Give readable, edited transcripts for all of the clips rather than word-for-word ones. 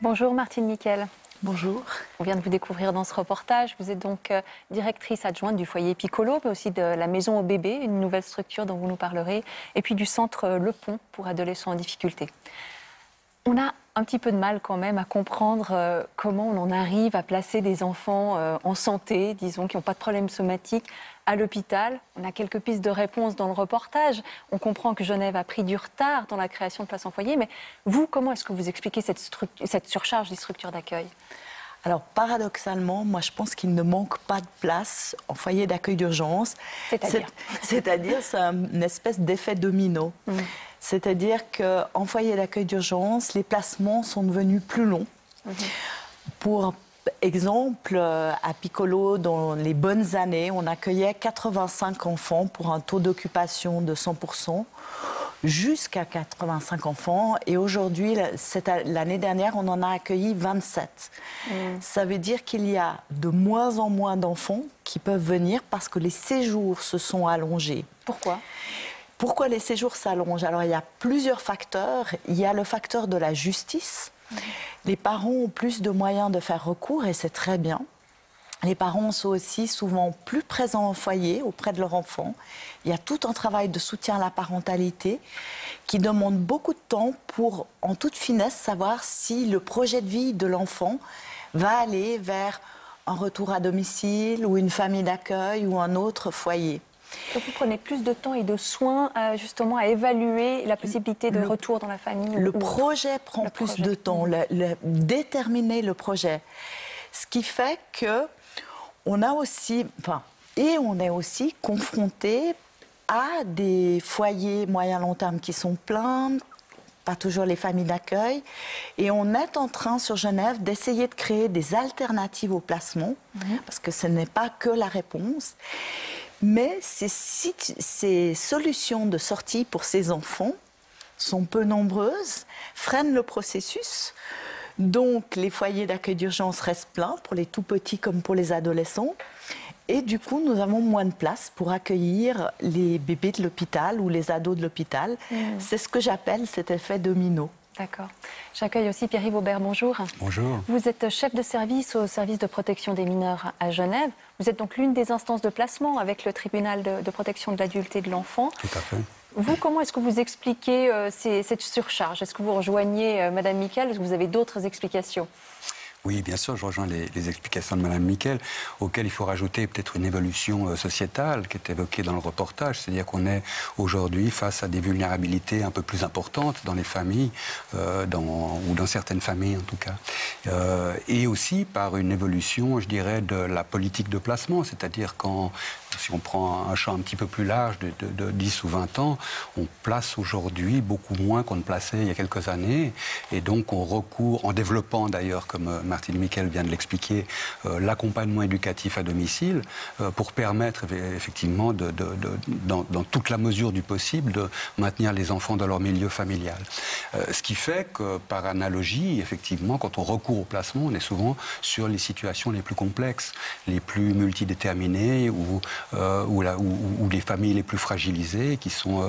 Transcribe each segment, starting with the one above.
Bonjour Martine Miquel. Bonjour. On vient de vous découvrir dans ce reportage. Vous êtes donc directrice adjointe du foyer Piccolo, mais aussi de la Maison au bébé, une nouvelle structure dont vous nous parlerez, et puis du centre Le Pont pour adolescents en difficulté. On a un petit peu de mal quand même à comprendre comment on en arrive à placer des enfants en santé, disons, qui n'ont pas de problème somatique, à l'hôpital. On a quelques pistes de réponse dans le reportage. On comprend que Genève a pris du retard dans la création de places en foyer. Mais vous, comment est-ce que vous expliquez cette surcharge des structures d'accueil ? Alors, paradoxalement, moi, je pense qu'il ne manque pas de place en foyer d'accueil d'urgence. C'est-à-dire, c'est une espèce d'effet domino. C'est-à-dire qu'en foyer d'accueil d'urgence, les placements sont devenus plus longs. Pour exemple, à Piccolo, dans les bonnes années, on accueillait 85 enfants pour un taux d'occupation de 100%, jusqu'à 85 enfants. Et aujourd'hui, l'année dernière, on en a accueilli 27. Ça veut dire qu'il y a de moins en moins d'enfants qui peuvent venir parce que les séjours se sont allongés. Pourquoi les séjours s'allongent? Alors, il y a plusieurs facteurs. Il y a le facteur de la justice. Les parents ont plus de moyens de faire recours et c'est très bien. Les parents sont aussi souvent plus présents au foyer auprès de leur enfant. Il y a tout un travail de soutien à la parentalité qui demande beaucoup de temps pour, en toute finesse, savoir si le projet de vie de l'enfant va aller vers un retour à domicile ou une famille d'accueil ou un autre foyer. Donc vous prenez plus de temps et de soins justement à évaluer la possibilité de retour dans la famille. Le projet prend plus de temps, déterminer le projet. Ce qui fait que on a aussi, on est aussi confronté à des foyers moyen-long terme qui sont pleins, pas toujours les familles d'accueil. Et on est en train, sur Genève, d'essayer de créer des alternatives au placement, parce que ce n'est pas que la réponse. Mais ces solutions de sortie pour ces enfants sont peu nombreuses, freinent le processus. Donc, les foyers d'accueil d'urgence restent pleins pour les tout-petits comme pour les adolescents. Et du coup, nous avons moins de place pour accueillir les bébés de l'hôpital ou les ados de l'hôpital. C'est ce que j'appelle cet effet domino. D'accord. J'accueille aussi Pierre-Yves Aubert, bonjour. Bonjour. Vous êtes chef de service au service de protection des mineurs à Genève. Vous êtes donc l'une des instances de placement avec le tribunal de protection de l'adulte et de l'enfant. Tout à fait. Vous, comment est-ce que vous expliquez cette surcharge? Est-ce que vous rejoignez Madame Miquel? Est-ce que vous avez d'autres explications? Oui, bien sûr, je rejoins les explications de Mme Miquel, auxquelles il faut rajouter peut-être une évolution sociétale qui est évoquée dans le reportage. C'est-à-dire qu'on est aujourd'hui face à des vulnérabilités un peu plus importantes dans les familles, ou dans certaines familles en tout cas. Et aussi par une évolution, je dirais, de la politique de placement. C'est-à-dire si on prend un champ un petit peu plus large de 10 ou 20 ans, on place aujourd'hui beaucoup moins qu'on ne plaçait il y a quelques années. Et donc on recourt, en développant d'ailleurs, comme Martine Miquel vient de l'expliquer, l'accompagnement éducatif à domicile pour permettre effectivement, dans toute la mesure du possible, de maintenir les enfants dans leur milieu familial. Ce qui fait que, par analogie, effectivement, quand on recourt au placement, on est souvent sur les situations les plus complexes, les plus multidéterminées, ou les familles les plus fragilisées qui sont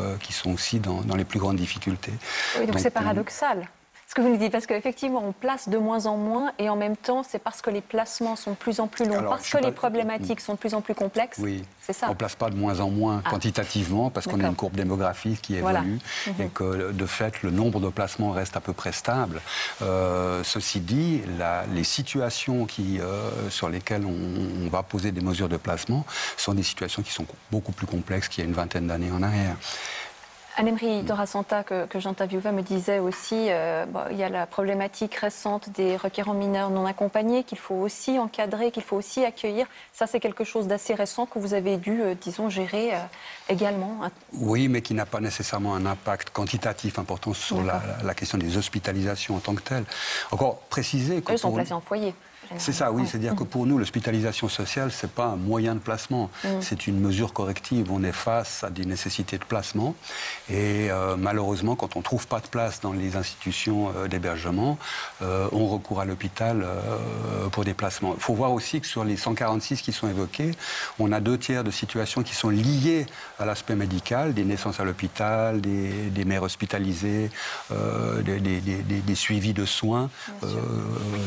aussi dans les plus grandes difficultés. Oui, donc c'est paradoxal ce que vous nous dites, parce qu'effectivement on place de moins en moins et en même temps c'est parce que les placements sont de plus en plus longs, parce que les problématiques sont de plus en plus complexes. Oui, c'est ça. On ne place pas de moins en moins quantitativement parce qu'on a une courbe démographique qui évolue et que de fait le nombre de placements reste à peu près stable. Ceci dit, les situations sur lesquelles on va poser des mesures de placement sont des situations qui sont beaucoup plus complexes qu'il y a une vingtaine d'années en arrière. Anne-Emery Dorasanta, que j'interviewais, me disait aussi il y a la problématique récente des requérants mineurs non accompagnés qu'il faut aussi encadrer, qu'il faut aussi accueillir. Ça, c'est quelque chose d'assez récent que vous avez dû, disons, gérer également. Oui, mais qui n'a pas nécessairement un impact quantitatif important sur la question des hospitalisations en tant que telles. Encore préciser que... Eux sont placés en foyer. C'est ça, oui. C'est-à-dire que pour nous, l'hospitalisation sociale, ce n'est pas un moyen de placement. C'est une mesure corrective. On est face à des nécessités de placement. Et malheureusement, quand on ne trouve pas de place dans les institutions d'hébergement, on recourt à l'hôpital pour des placements. Il faut voir aussi que sur les 146 qui sont évoqués, on a 2/3 de situations qui sont liées à l'aspect médical, des naissances à l'hôpital, des mères hospitalisées, des suivis de soins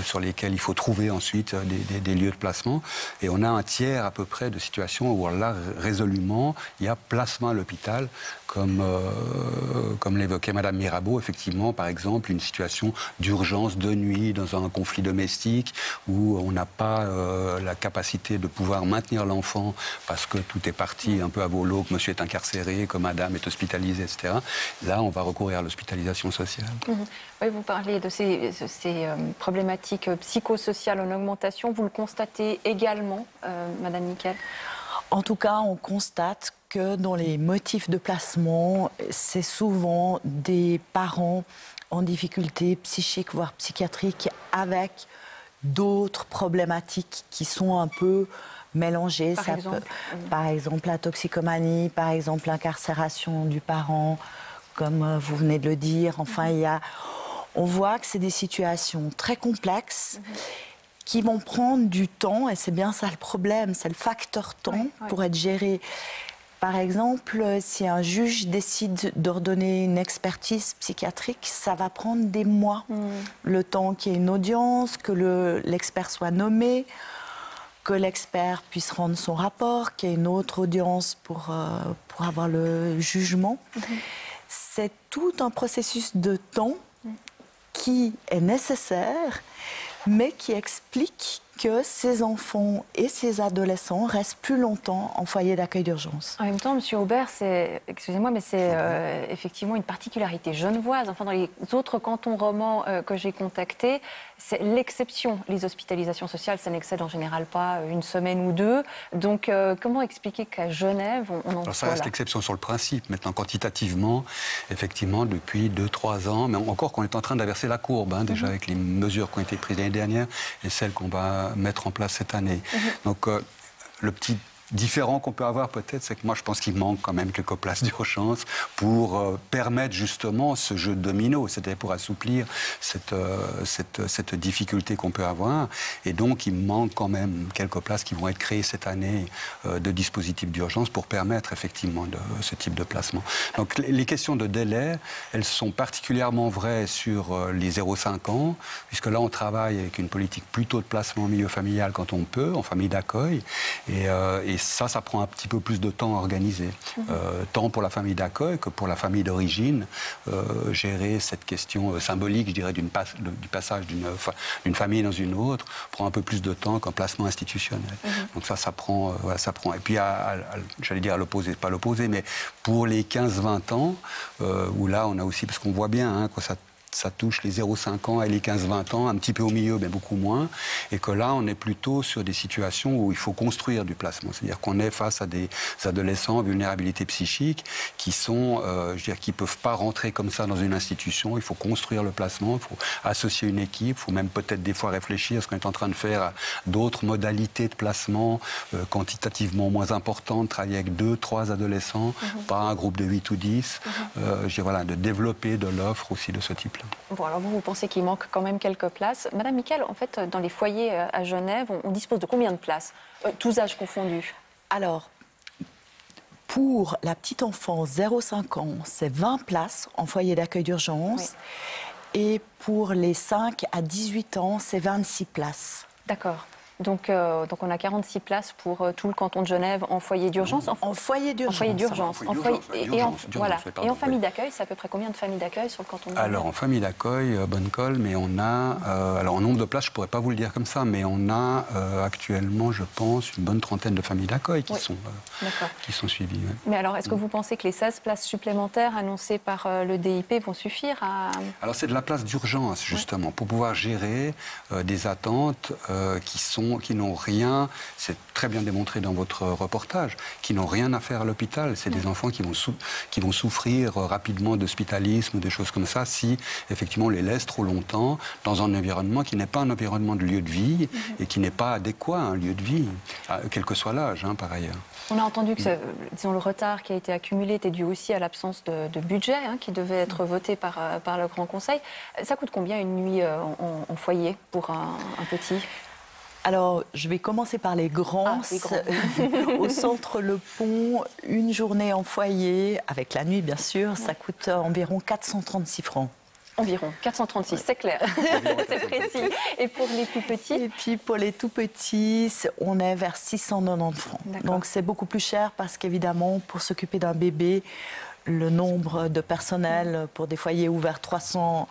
sur lesquels il faut trouver ensuite des lieux de placement. Et on a 1/3 à peu près de situations où là, résolument, il y a placement à l'hôpital, comme l'évoquait Madame Mirabeau, effectivement, par exemple, une situation d'urgence de nuit dans un conflit domestique où on n'a pas la capacité de pouvoir maintenir l'enfant parce que tout est parti un peu à volo, que monsieur est incarcéré, que madame est hospitalisée, etc. Là, on va recourir à l'hospitalisation sociale. Oui, vous parlez de ces problématiques psychosociales en augmentation. Vous le constatez également, Madame Nickel? En tout cas, on constate que dans les motifs de placement, c'est souvent des parents en difficulté psychique, voire psychiatrique, avec d'autres problématiques qui sont un peu mélangées. Par exemple, la toxicomanie, par exemple, l'incarcération du parent, comme vous venez de le dire. Enfin, on voit que c'est des situations très complexes qui vont prendre du temps, et c'est bien ça le problème, c'est le facteur temps pour être géré. Par exemple, si un juge décide d'ordonner une expertise psychiatrique, ça va prendre des mois. Le temps qu'il y ait une audience, que l'expert soit nommé, que l'expert puisse rendre son rapport, qu'il y ait une autre audience pour avoir le jugement. C'est tout un processus de temps qui est nécessaire, mais qui explique que ces enfants et ces adolescents restent plus longtemps en foyer d'accueil d'urgence. En même temps, M. Aubert, excusez-moi, mais c'est effectivement une particularité genevoise. Enfin, dans les autres cantons romans que j'ai contactés, c'est l'exception. Les hospitalisations sociales, ça n'excède en général pas une semaine ou deux. Donc, comment expliquer qu'à Genève, on en soit là? Ça reste l'exception sur le principe. Maintenant, quantitativement, effectivement, depuis 2-3 ans, mais encore qu'on est en train d'inverser la courbe, déjà avec les mesures qui ont été prises l'année dernière et celles qu'on va mettre en place cette année. Donc, le petit différent qu'on peut avoir peut-être, c'est que moi je pense qu'il manque quand même quelques places d'urgence pour permettre justement ce jeu de domino, c'est-à-dire pour assouplir cette difficulté qu'on peut avoir. Et donc il manque quand même quelques places qui vont être créées cette année de dispositifs d'urgence pour permettre effectivement ce type de placement. Donc les questions de délai, elles sont particulièrement vraies sur les 0-5 ans, puisque là on travaille avec une politique plutôt de placement au milieu familial quand on peut, en famille d'accueil, et ça prend un petit peu plus de temps à organiser, tant pour la famille d'accueil que pour la famille d'origine. Gérer cette question symbolique, je dirais, du passage d'une famille dans une autre prend un peu plus de temps qu'un placement institutionnel. Donc ça prend. Et puis, j'allais dire à l'opposé, pas l'opposé, mais pour les 15-20 ans, où là on a aussi, parce qu'on voit bien que ça touche les 0-5 ans et les 15-20 ans, un petit peu au milieu, mais beaucoup moins. Et que là, on est plutôt sur des situations où il faut construire du placement. C'est-à-dire qu'on est face à des adolescents en vulnérabilité psychique qui sont, qui ne peuvent pas rentrer comme ça dans une institution. Il faut construire le placement, il faut associer une équipe, il faut même peut-être des fois réfléchir à ce qu'on est en train de faire à d'autres modalités de placement quantitativement moins importantes, travailler avec 2-3 adolescents, pas un groupe de 8 ou 10. De développer de l'offre aussi de ce type-là. Bon, alors vous pensez qu'il manque quand même quelques places. Madame Mickel, en fait, dans les foyers à Genève, on dispose de combien de places, tous âges confondus? Alors, pour la petite enfance 0-5 ans, c'est 20 places en foyer d'accueil d'urgence. Et pour les 5 à 18 ans, c'est 26 places. D'accord. Donc on a 46 places pour tout le canton de Genève en foyer d'urgence. En foyer d'urgence. En foyer d'urgence. Et en famille d'accueil, c'est à peu près combien de familles d'accueil sur le canton de Genève? Alors en famille d'accueil, bonne colle, mais on a... alors en nombre de places, je ne pourrais pas vous le dire comme ça, mais on a actuellement, je pense, une bonne trentaine de familles d'accueil qui sont suivies. Ouais. Mais alors, est-ce que vous pensez que les 16 places supplémentaires annoncées par le DIP vont suffire à... Alors c'est de la place d'urgence, justement, pour pouvoir gérer des attentes qui sont n'ont rien, c'est très bien démontré dans votre reportage, qui n'ont rien à faire à l'hôpital. C'est des enfants qui vont souffrir rapidement d'hospitalisme, des choses comme ça, si effectivement on les laisse trop longtemps dans un environnement qui n'est pas un environnement de lieu de vie et qui n'est pas adéquat à un lieu de vie, quel que soit l'âge, hein, par ailleurs. On a entendu que disons, le retard qui a été accumulé était dû aussi à l'absence de budget hein, qui devait être voté par le Grand Conseil. Ça coûte combien une nuit en foyer pour un petit ? Alors, je vais commencer par les grands. Au centre Le Pont, une journée en foyer, avec la nuit bien sûr, ça coûte environ 436 francs. Environ 436, c'est clair, c'est précis. Et pour les plus petits? Et puis pour les tout petits, on est vers 690 francs. Donc c'est beaucoup plus cher parce qu'évidemment, pour s'occuper d'un bébé, le nombre de personnel pour des foyers ouverts 300,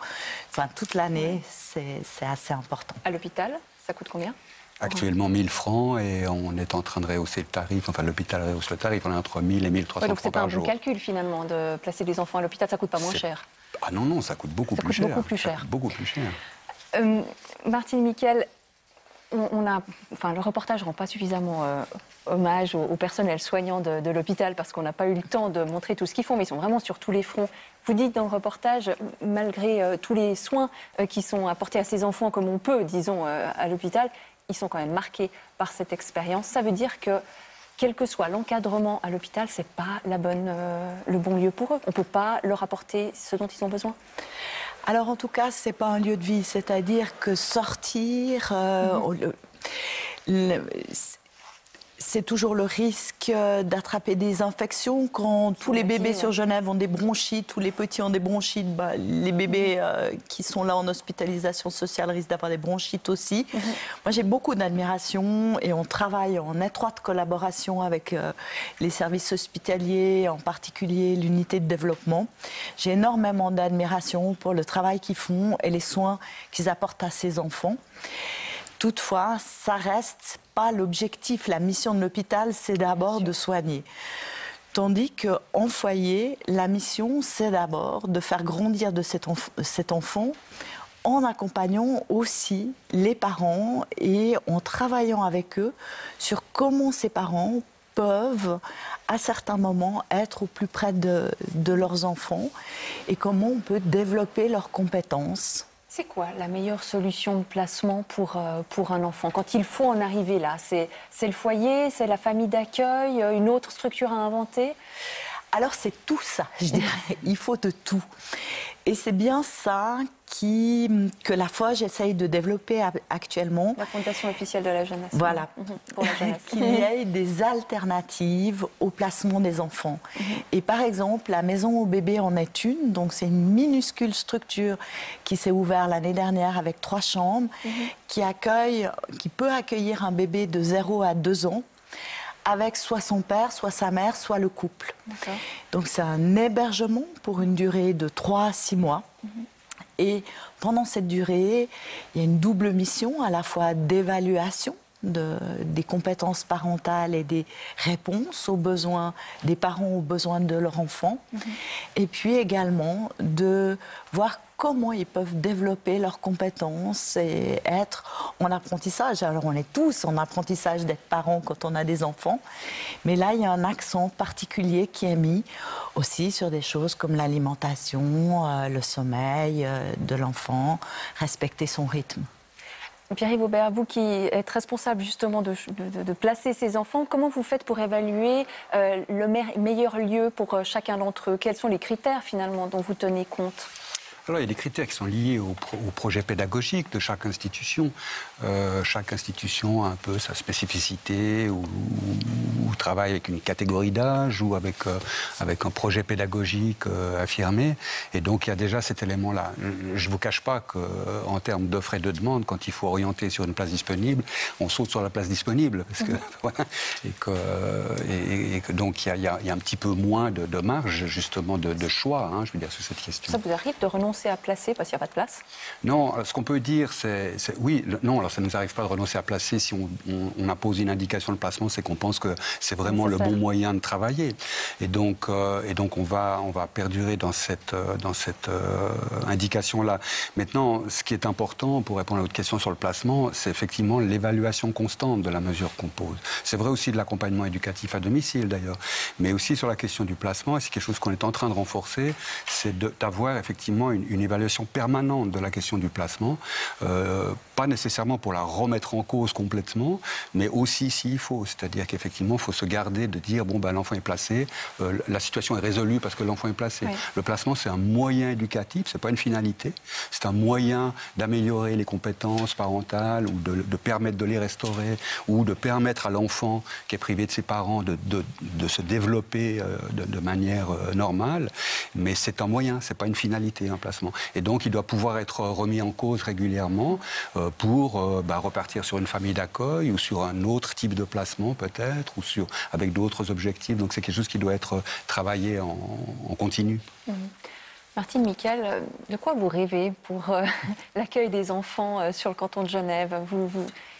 enfin toute l'année, c'est assez important. À l'hôpital, ça coûte combien? Actuellement 1000 francs et on est en train de rehausser le tarif, enfin l'hôpital rehausse le tarif, on est entre 1000 et 1300 francs par jour. Donc c'est pas un bon calcul finalement de placer des enfants à l'hôpital, ça coûte pas moins cher? Ah non, non, ça coûte beaucoup plus cher. Beaucoup plus cher. Martine Miquel, le reportage ne rend pas suffisamment hommage au personnel soignant de l'hôpital parce qu'on n'a pas eu le temps de montrer tout ce qu'ils font, mais ils sont vraiment sur tous les fronts. Vous dites dans le reportage, malgré tous les soins qui sont apportés à ces enfants comme on peut, disons, à l'hôpital, ils sont quand même marqués par cette expérience. Ça veut dire que, quel que soit l'encadrement à l'hôpital, ce n'est pas le bon lieu pour eux. On ne peut pas leur apporter ce dont ils ont besoin. Alors en tout cas, ce n'est pas un lieu de vie. C'est-à-dire que sortir... c'est toujours le risque d'attraper des infections. Quand tous les bébés sur Genève ont des bronchites, tous les petits ont des bronchites, les bébés qui sont là en hospitalisation sociale risquent d'avoir des bronchites aussi. Moi, j'ai beaucoup d'admiration et on travaille en étroite collaboration avec les services hospitaliers, en particulier l'unité de développement. J'ai énormément d'admiration pour le travail qu'ils font et les soins qu'ils apportent à ces enfants. Toutefois, ça reste pas l'objectif. La mission de l'hôpital, c'est d'abord de soigner. Tandis qu'en foyer, la mission, c'est d'abord de faire grandir cet enfant en accompagnant aussi les parents et en travaillant avec eux sur comment ces parents peuvent, à certains moments, être au plus près de leurs enfants et comment on peut développer leurs compétences. C'est quoi la meilleure solution de placement pour un enfant? Quand il faut en arriver là, c'est le foyer, c'est la famille d'accueil, une autre structure à inventer? Alors c'est tout ça, je dirais. Il faut de tout. Et c'est bien ça que la FOGE essaye de développer actuellement. La Fondation officielle de la jeunesse. Voilà. Pour la jeunesse. Qu'il y ait des alternatives au placement des enfants. Et par exemple, la maison au bébé en est une. Donc c'est une minuscule structure qui s'est ouverte l'année dernière avec 3 chambres, qui peut accueillir un bébé de 0 à 2 ans. Avec soit son père, soit sa mère, soit le couple. Donc c'est un hébergement pour une durée de 3 à 6 mois. Et pendant cette durée, il y a une double mission, à la fois d'évaluation des compétences parentales et des réponses aux besoins des parents, aux besoins de leur enfant. Et puis également de voir comment ils peuvent développer leurs compétences et être en apprentissage. Alors on est tous en apprentissage d'être parents quand on a des enfants, mais là il y a un accent particulier qui est mis aussi sur des choses comme l'alimentation, le sommeil de l'enfant, respecter son rythme. Pierre-Yves Aubert, vous qui êtes responsable justement de placer ces enfants, comment vous faites pour évaluer le meilleur lieu pour chacun d'entre eux? Quels sont les critères finalement dont vous tenez compte? Alors, il y a des critères qui sont liés au projet pédagogique de chaque institution. Chaque institution a un peu sa spécificité, ou travaille avec une catégorie d'âge, ou avec un projet pédagogique affirmé. Et donc, il y a déjà cet élément-là. Je ne vous cache pas qu'en termes d'offres et de demandes, quand il faut orienter sur une place disponible, on saute sur la place disponible. Parce que, voilà, et que donc, il y a un petit peu moins de marge, justement, de choix, hein, je veux dire, sur cette question. Ça vous arrive de renoncer renoncer à placer parce qu'il n'y a pas de place? Non, ce qu'on peut dire, oui, non, alors ça ne nous arrive pas de renoncer à placer si on impose une indication de placement, c'est qu'on pense que c'est vraiment le bon moyen de travailler. Et donc on va perdurer dans cette indication-là. Maintenant, ce qui est important, pour répondre à votre question sur le placement, c'est effectivement l'évaluation constante de la mesure qu'on pose. C'est vrai aussi de l'accompagnement éducatif à domicile, d'ailleurs, mais aussi sur la question du placement, et c'est quelque chose qu'on est en train de renforcer, c'est d'avoir effectivement une évaluation permanente de la question du placement, pas nécessairement pour la remettre en cause complètement, mais aussi s'il faut, c'est-à-dire qu'effectivement, il faut se garder de dire, bon, ben, l'enfant est placé, la situation est résolue parce que l'enfant est placé. Oui. Le placement, c'est un moyen éducatif, c'est pas une finalité, c'est un moyen d'améliorer les compétences parentales ou de permettre de les restaurer ou de permettre à l'enfant qui est privé de ses parents de se développer de manière normale, mais c'est un moyen, c'est pas une finalité, un placement. Et donc, il doit pouvoir être remis en cause régulièrement pour repartir sur une famille d'accueil ou sur un autre type de placement peut-être, ou avec d'autres objectifs. Donc c'est quelque chose qui doit être travaillé en continu. Mmh. Martine Miquel, de quoi vous rêvez pour l'accueil des enfants sur le canton de Genève?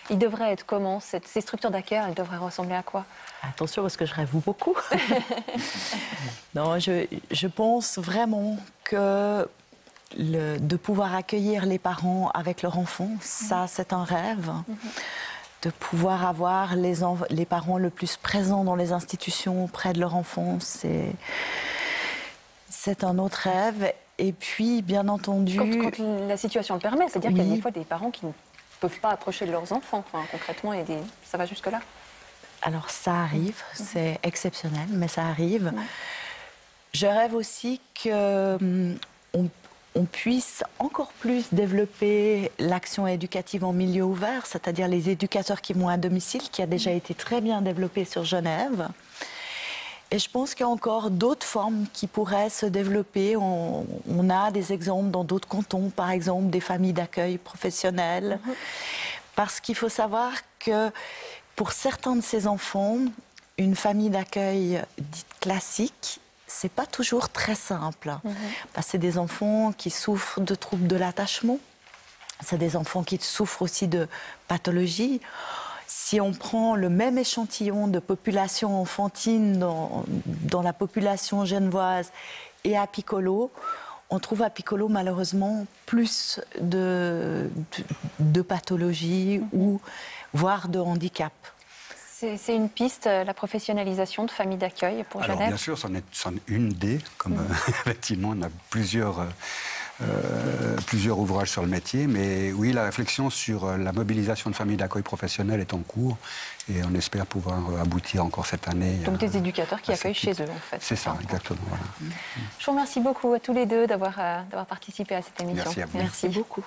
Il devrait être comment? Ces structures d'accueil, elles devraient ressembler à quoi? Attention, parce que je rêve beaucoup. Non, je pense vraiment que de pouvoir accueillir les parents avec leur enfant, ça, c'est un rêve. De pouvoir avoir les parents le plus présents dans les institutions auprès de leur enfant, c'est un autre rêve. Et puis, bien entendu... Quand la situation le permet, c'est-à-dire qu'il y a des fois des parents qui ne peuvent pas approcher de leurs enfants. Enfin, concrètement, ça va jusque-là. Alors, ça arrive, c'est exceptionnel, mais ça arrive. Je rêve aussi qu'on puisse encore plus développer l'action éducative en milieu ouvert, c'est-à-dire les éducateurs qui vont à domicile, qui a déjà été très bien développé sur Genève. Et je pense qu'il y a encore d'autres formes qui pourraient se développer. On a des exemples dans d'autres cantons, par exemple des familles d'accueil professionnelles. Parce qu'il faut savoir que pour certains de ces enfants, une famille d'accueil dite classique, c'est pas toujours très simple. Parce que c'est des enfants qui souffrent de troubles de l'attachement. C'est des enfants qui souffrent aussi de pathologies. Si on prend le même échantillon de population enfantine dans la population genevoise et à Piccolo, on trouve à Piccolo malheureusement plus de pathologies ou voire de handicap. C'est une piste, la professionnalisation de familles d'accueil pour Genève? Alors bien sûr, c'en est une des, comme effectivement on a plusieurs ouvrages sur le métier, mais oui, la réflexion sur la mobilisation de familles d'accueil professionnelles est en cours et on espère pouvoir aboutir encore cette année. Donc des éducateurs qui accueillent chez eux, en fait. C'est ça, exactement. Voilà. Je vous remercie beaucoup à tous les deux d'avoir participé à cette émission. Merci à vous. Merci beaucoup.